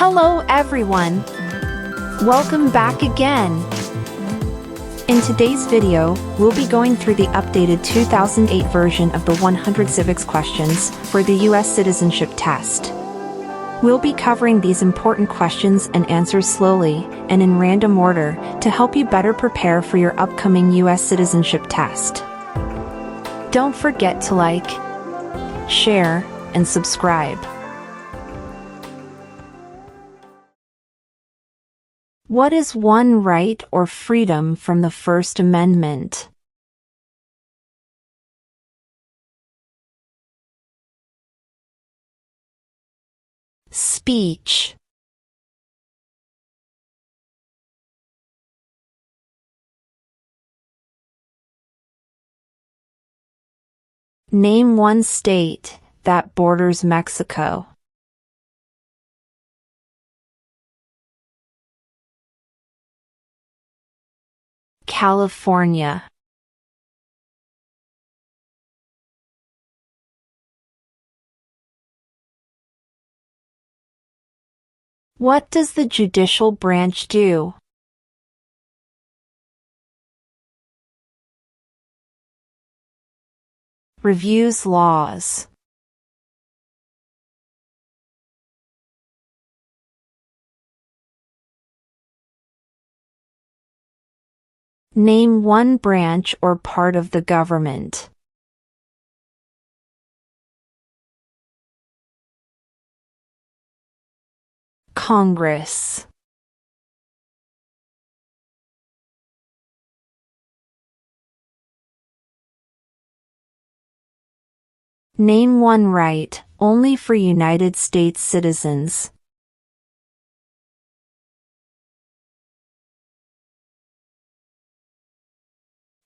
Hello everyone! Welcome back again! In today's video, we'll be going through the updated 2008 version of the 100 civics questions for the US citizenship test. We'll be covering these important questions and answers slowly and in random order to help you better prepare for your upcoming US citizenship test. Don't forget to like, share, and subscribe. What is one right or freedom from the First Amendment? Speech. Name one state that borders Mexico. California. What does the judicial branch do? Reviews laws. Name one branch or part of the government. Congress. Name one right, only for United States citizens.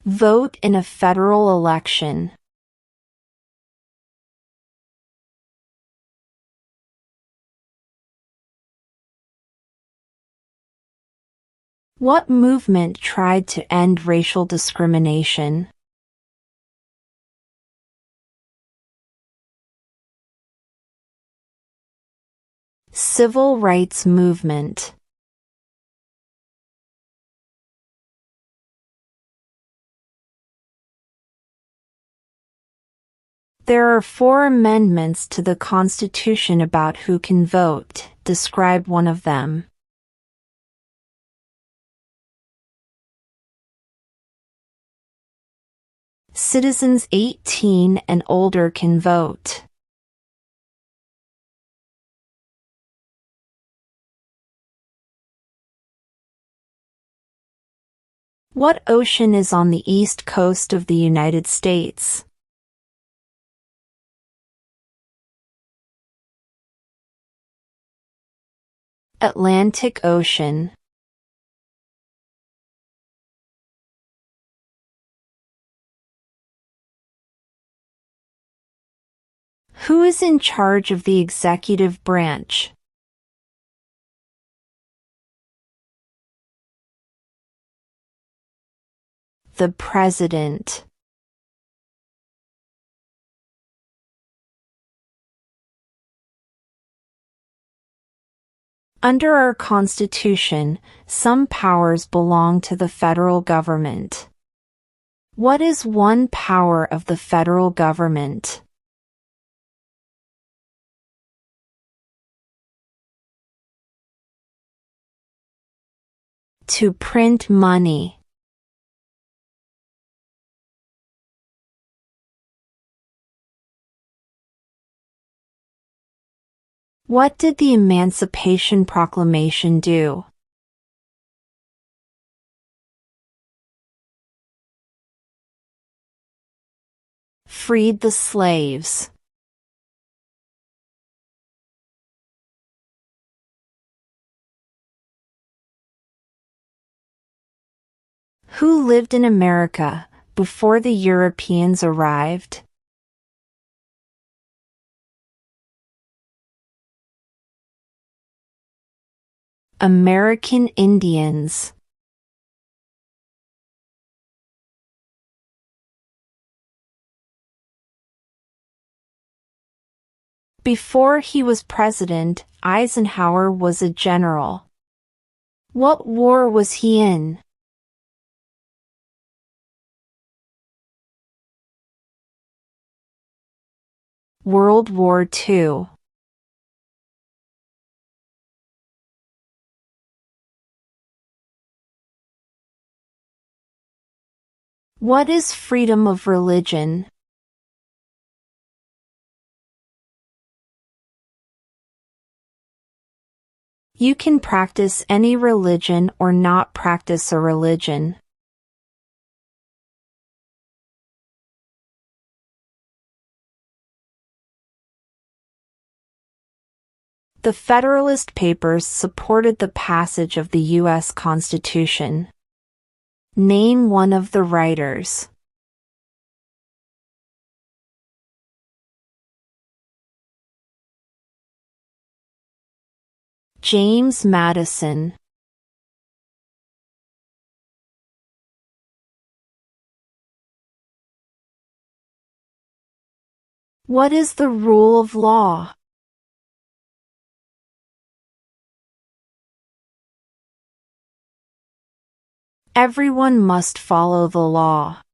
Vote in a federal election. What movement tried to end racial discrimination? Civil rights movement. There are 4 amendments to the Constitution about who can vote. Describe one of them. Citizens 18 and older can vote. What ocean is on the east coast of the United States? Atlantic Ocean. Who is in charge of the executive branch? The President. Under our Constitution, some powers belong to the federal government. What is one power of the federal government? To print money. What did the Emancipation Proclamation do? Freed the slaves. Who lived in America before the Europeans arrived? American Indians. Before he was president, Eisenhower was a general. What war was he in? World War II. What is freedom of religion? You can practice any religion or not practice a religion. The Federalist Papers supported the passage of the U.S. Constitution. Name one of the writers. James Madison. What is the rule of law? Everyone must follow the law.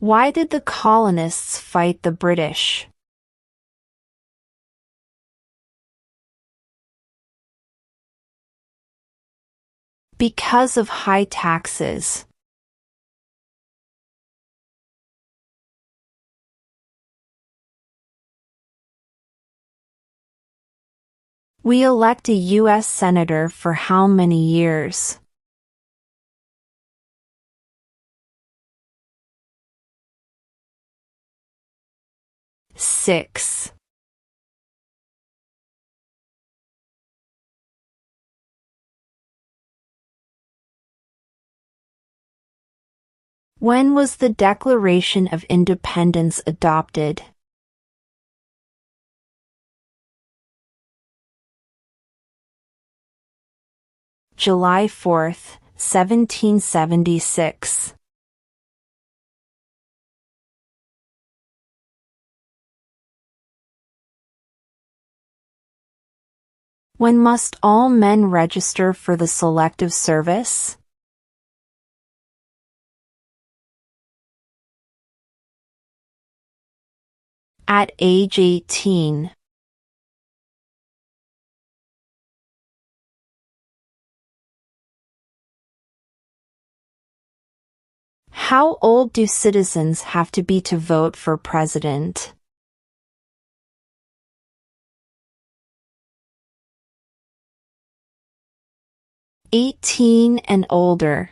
Why did the colonists fight the British? Because of high taxes. We elect a U.S. Senator for how many years? Six. When was the Declaration of Independence adopted? July 4, 1776. When must all men register for the Selective Service? At age 18. How old do citizens have to be to vote for president? 18 and older.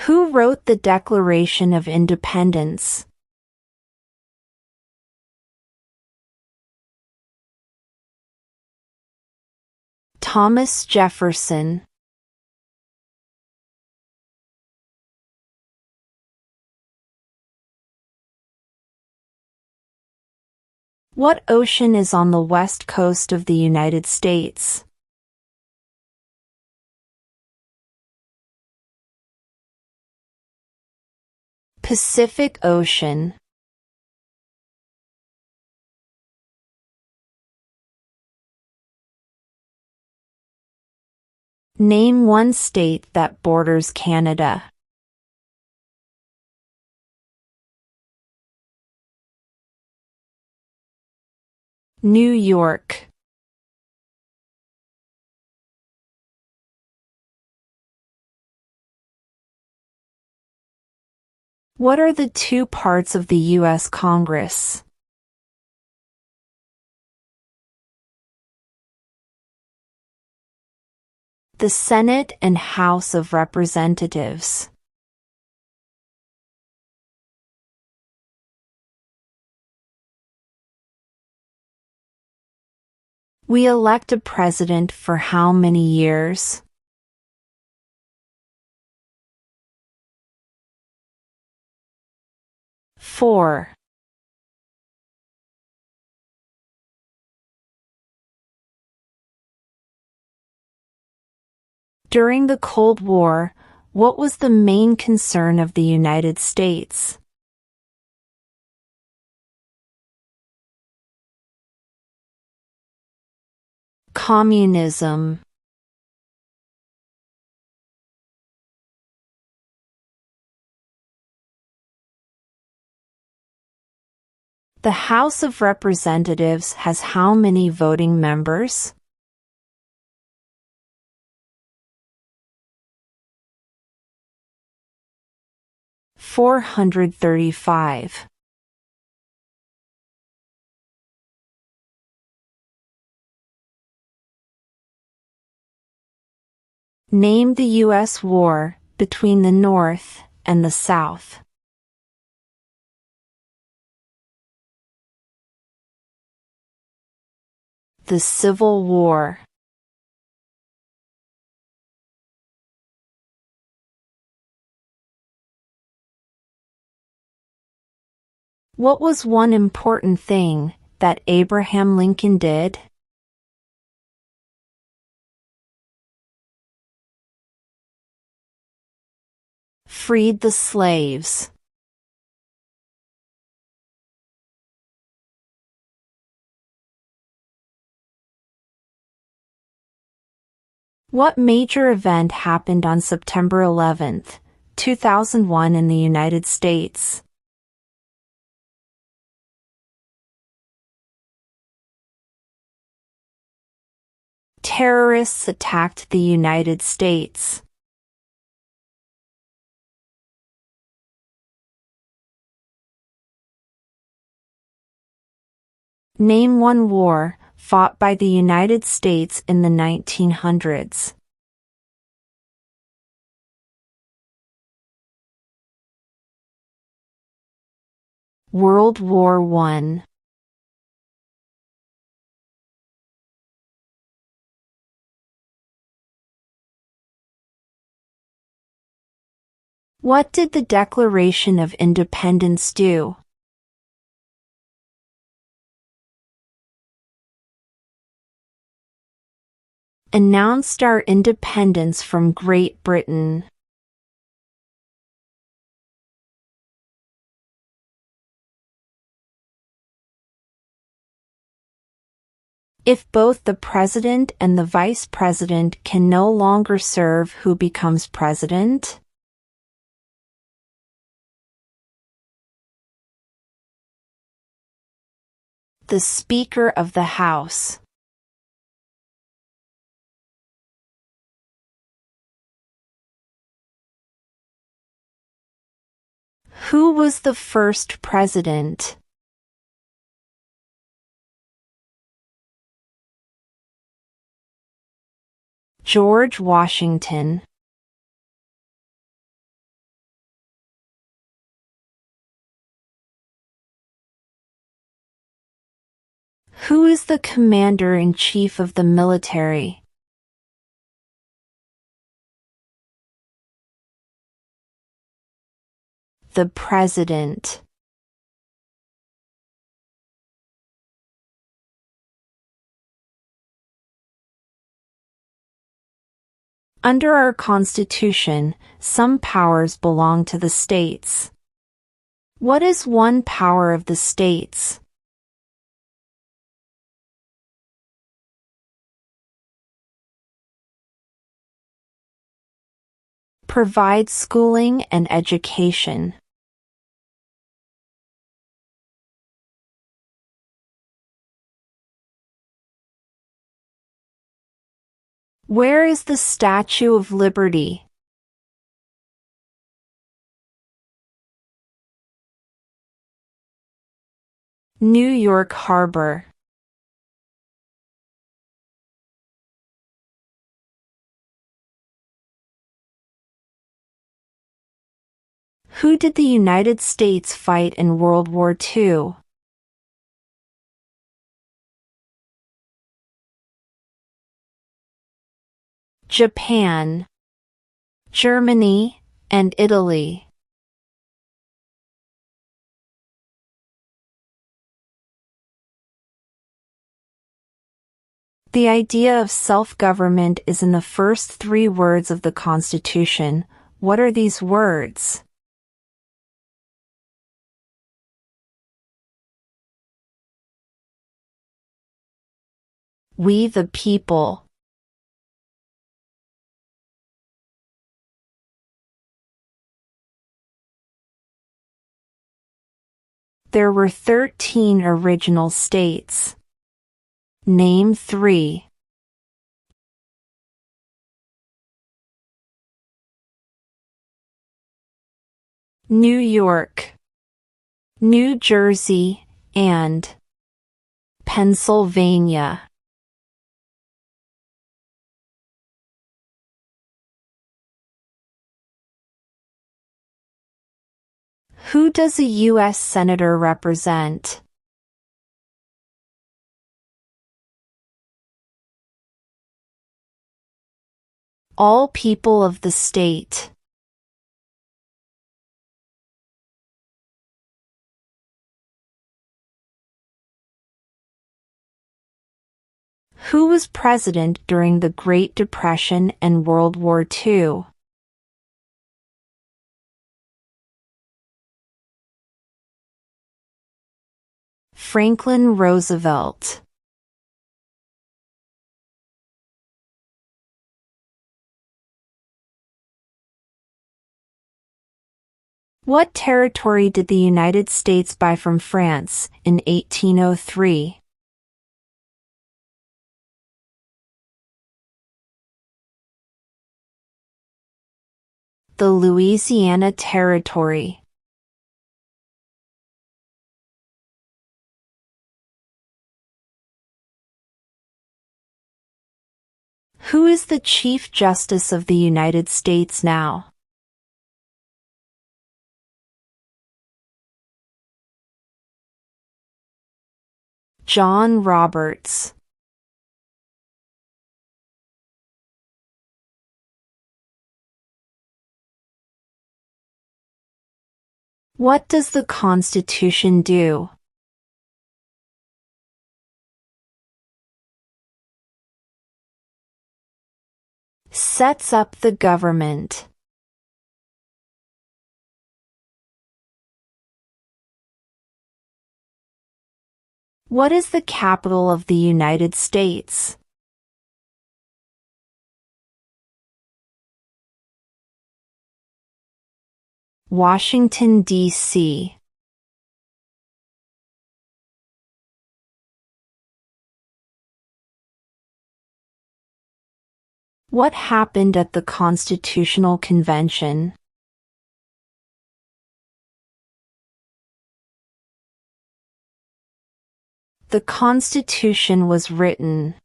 Who wrote the Declaration of Independence? Thomas Jefferson. What ocean is on the west coast of the United States? Pacific Ocean. Name one state that borders Canada. New York. What are the two parts of the U.S. Congress? The Senate and House of Representatives. We elect a president for how many years? 4. During the Cold War, what was the main concern of the United States? Communism. The House of Representatives has how many voting members? 435. Name the U.S. war between the North and the South. The Civil War. What was one important thing that Abraham Lincoln did? Freed the slaves. What major event happened on September 11, 2001 in the United States? Terrorists attacked the United States. Name one war fought by the United States in the 1900s. World War I. What did the Declaration of Independence do? Announced our independence from Great Britain. If both the president and the vice president can no longer serve, who becomes president? The Speaker of the House. Who was the first president? George Washington. Who is the commander-in-chief of the military? The president. Under our Constitution, some powers belong to the states. What is one power of the states? Provide schooling and education. Where is the Statue of Liberty? New York Harbor. Who did the United States fight in World War II? Japan, Germany, and Italy. The idea of self-government is in the first 3 words of the Constitution. What are these words? We the people. There were 13 original states. Name 3. New York, New Jersey, and Pennsylvania. Who does a U.S. Senator represent? All people of the state. Who was president during the Great Depression and World War II? Franklin Roosevelt. What territory did the United States buy from France in 1803? The Louisiana Territory. Who is the Chief Justice of the United States now? John Roberts. What does the Constitution do? Sets up the government. What is the capital of the United States? Washington, D.C. What happened at the Constitutional Convention? The Constitution was written.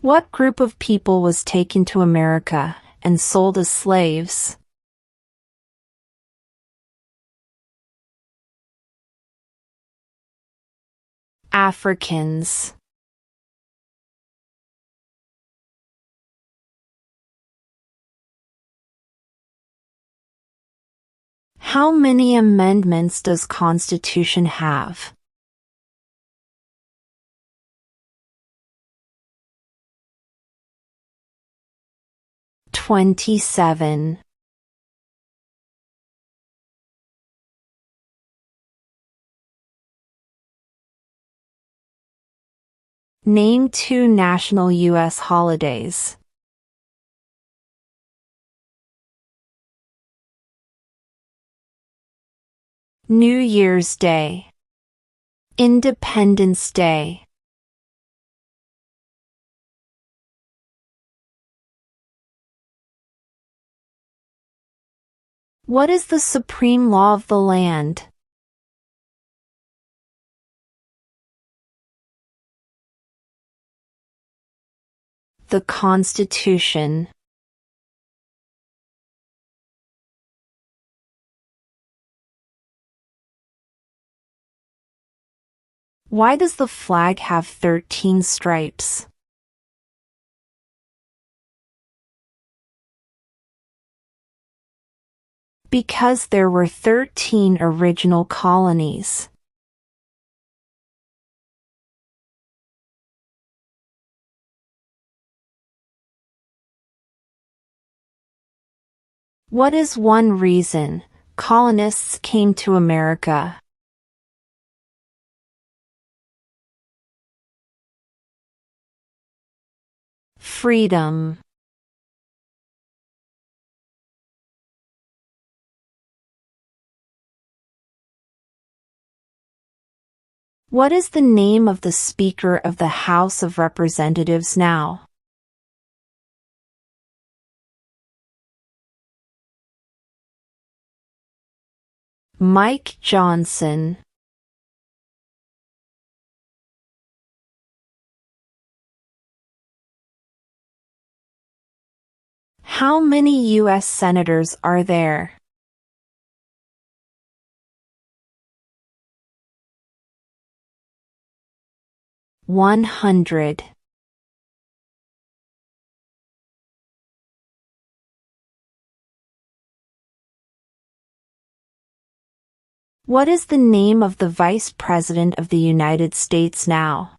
What group of people was taken to America and sold as slaves? Africans. How many amendments does Constitution have? 27. Name 2 national U.S. holidays. New Year's Day. Independence Day. What is the supreme law of the land? The Constitution. Why does the flag have 13 stripes? Because there were 13 original colonies. What is one reason colonists came to America? Freedom. What is the name of the Speaker of the House of Representatives now? Mike Johnson. How many U.S. senators are there? 100. What is the name of the Vice President of the United States now?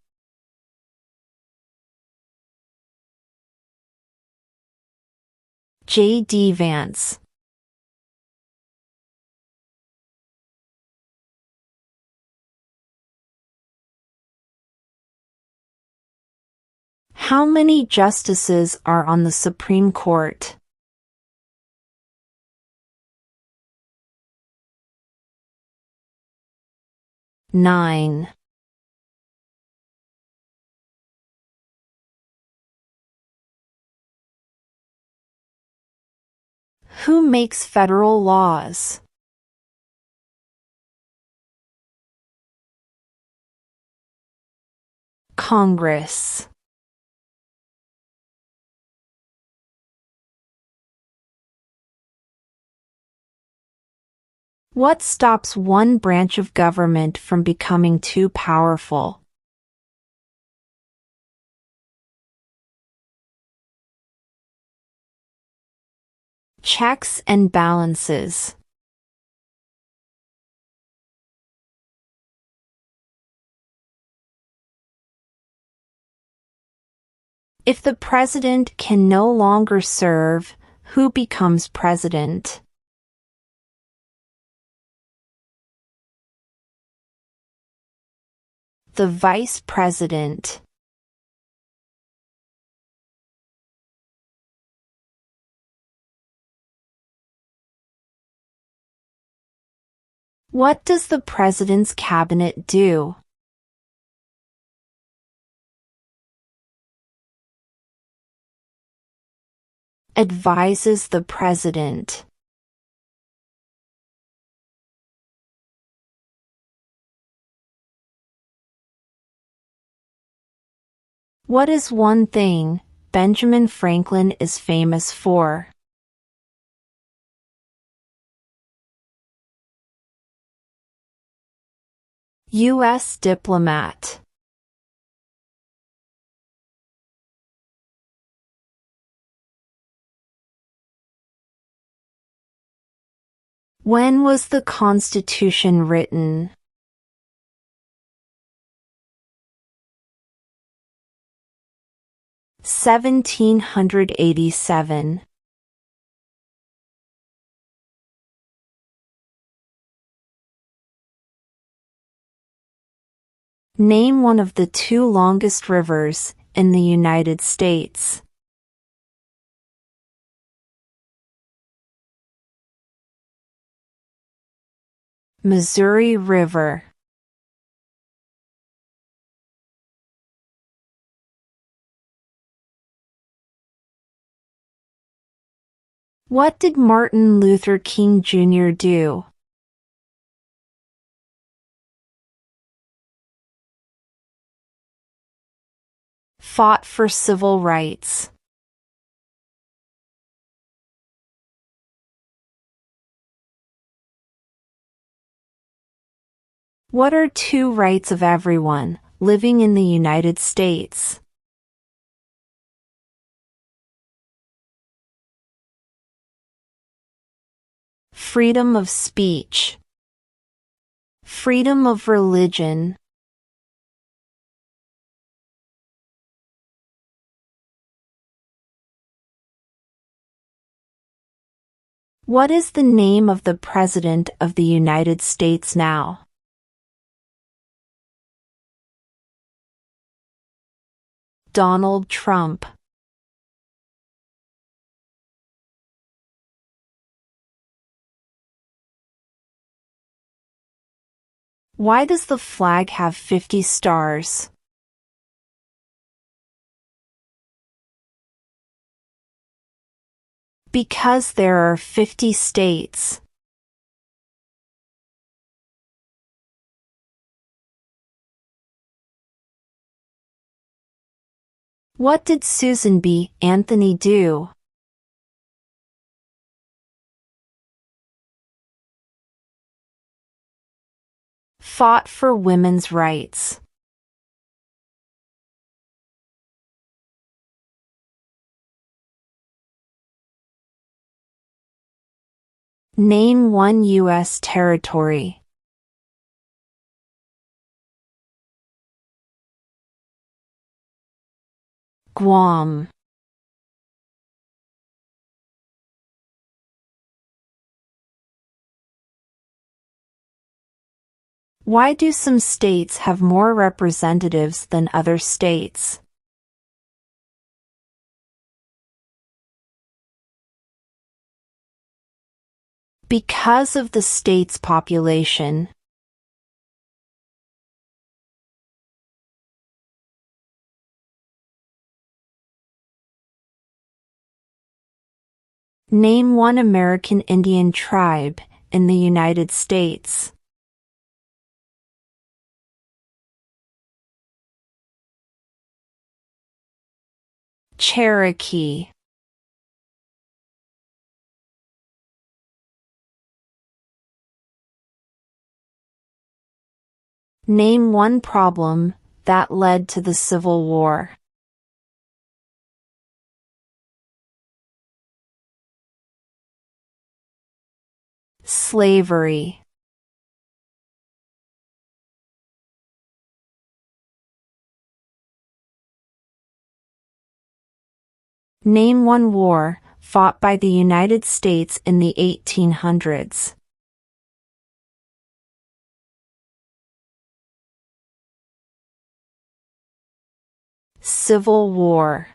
J.D. Vance. How many justices are on the Supreme Court? 9. Who makes federal laws? Congress. What stops one branch of government from becoming too powerful? Checks and balances. If the president can no longer serve, who becomes president? The vice president. What does the president's cabinet do? Advises the president. What is one thing Benjamin Franklin is famous for? U.S. diplomat. When was the Constitution written? 1787. Name one of the two longest rivers in the United States. Missouri River. What did Martin Luther King Jr. do? Fought for civil rights. What are two rights of everyone living in the United States? freedom of speech, freedom of religion. What is the name of the President of the United States now? Donald Trump. Why does the flag have 50 stars? Because there are 50 states. What did Susan B. Anthony do? Fought for women's rights. Name one U.S. territory. Guam. Why do some states have more representatives than other states? Because of the state's population. Name one American Indian tribe in the United States. Cherokee. Name one problem that led to the Civil War. Slavery. Name one war fought by the United States in the 1800s. Civil War.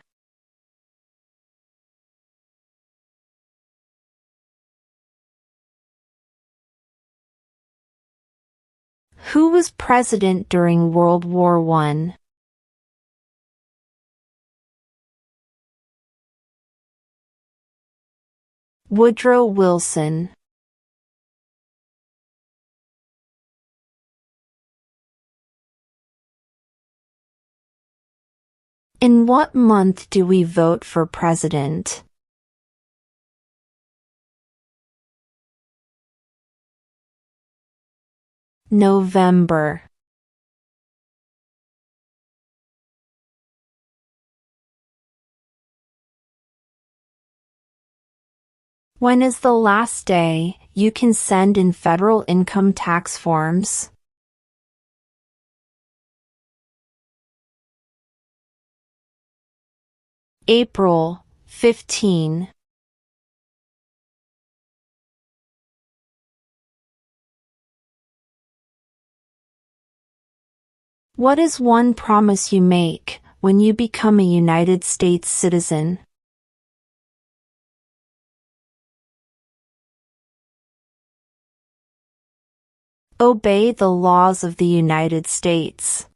Who was president during World War I? Woodrow Wilson. In what month do we vote for president? November. When is the last day you can send in federal income tax forms? April 15. What is one promise you make when you become a United States citizen? Obey the laws of the United States.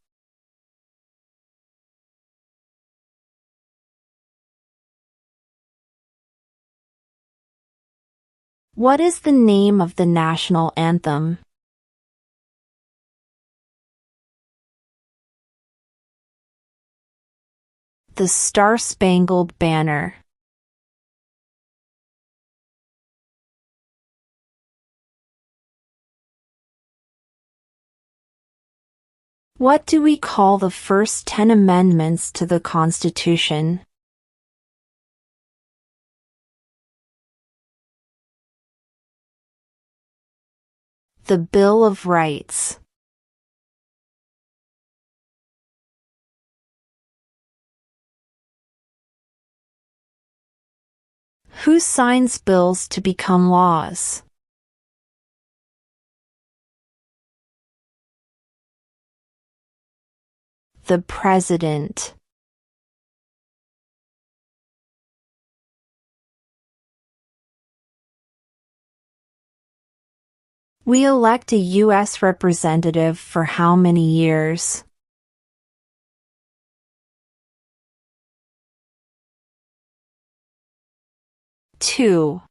What is the name of the national anthem? The Star-Spangled Banner. What do we call the first 10 amendments to the Constitution? The Bill of Rights. Who signs bills to become laws? The President. We elect a U.S. representative for how many years? 2.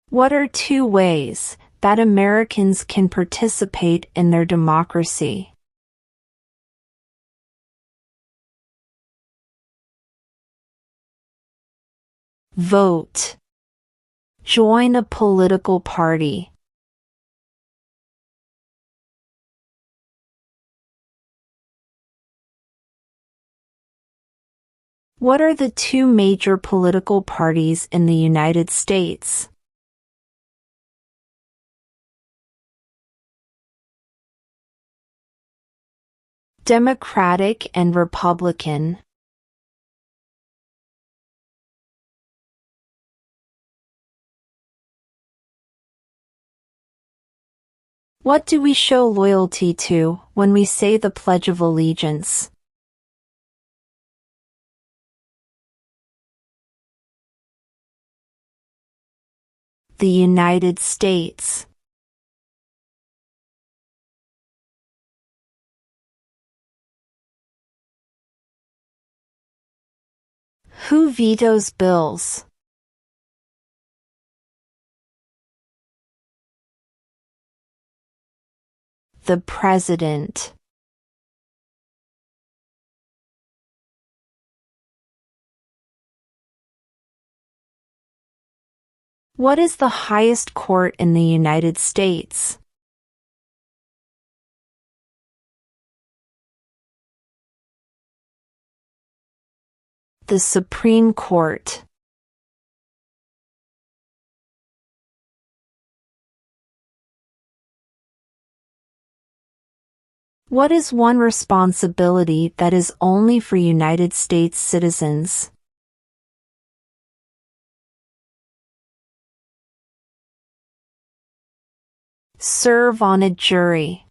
What are 2 ways that Americans can participate in their democracy? Vote. Join a political party. What are the 2 major political parties in the United States? Democratic and Republican. What do we show loyalty to when we say the Pledge of Allegiance? The United States. Who vetoes bills? The President. What is the highest court in the United States? The Supreme Court. What is one responsibility that is only for United States citizens? Serve on a jury.